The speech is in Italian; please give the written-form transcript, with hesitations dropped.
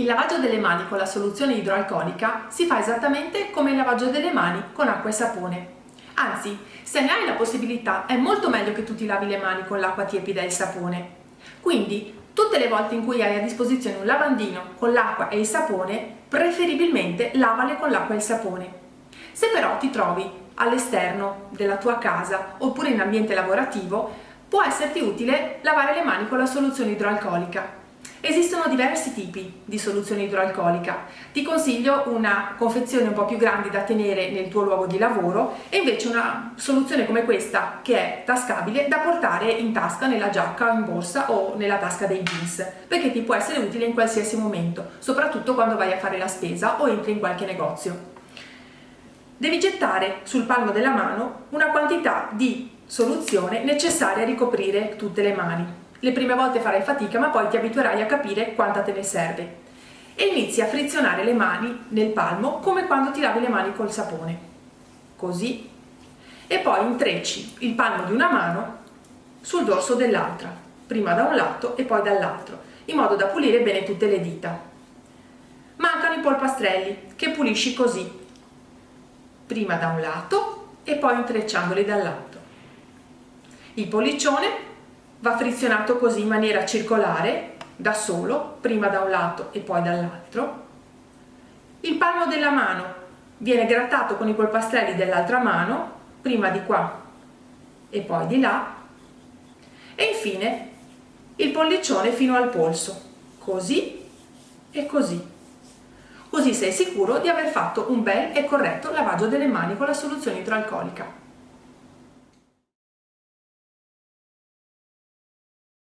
Il lavaggio delle mani con la soluzione idroalcolica si fa esattamente come il lavaggio delle mani con acqua e sapone. Anzi, se ne hai la possibilità, è molto meglio che tu ti lavi le mani con l'acqua tiepida e il sapone. Quindi, tutte le volte in cui hai a disposizione un lavandino con l'acqua e il sapone, preferibilmente lavale con l'acqua e il sapone. Se però ti trovi all'esterno della tua casa oppure in ambiente lavorativo, può esserti utile lavare le mani con la soluzione idroalcolica. Esistono diversi tipi di soluzione idroalcolica. Ti consiglio una confezione un po' più grande da tenere nel tuo luogo di lavoro e invece una soluzione come questa, che è tascabile, da portare in tasca, nella giacca, in borsa o nella tasca dei jeans, perché ti può essere utile in qualsiasi momento, soprattutto quando vai a fare la spesa o entri in qualche negozio. Devi gettare sul palmo della mano una quantità di soluzione necessaria a ricoprire tutte le mani. Le prime volte farai fatica, ma poi ti abituerai a capire quanta te ne serve. E inizi a frizionare le mani nel palmo come quando ti lavi le mani col sapone. Così. E poi intrecci il palmo di una mano sul dorso dell'altra, prima da un lato e poi dall'altro, in modo da pulire bene tutte le dita. Mancano i polpastrelli, che pulisci così, prima da un lato e poi intrecciandoli dall'altro. Il pollicione va frizionato così in maniera circolare, da solo, prima da un lato e poi dall'altro. Il palmo della mano viene grattato con i polpastrelli dell'altra mano, prima di qua e poi di là. E infine il pollicione fino al polso, così e così. Così sei sicuro di aver fatto un bel e corretto lavaggio delle mani con la soluzione idroalcolica.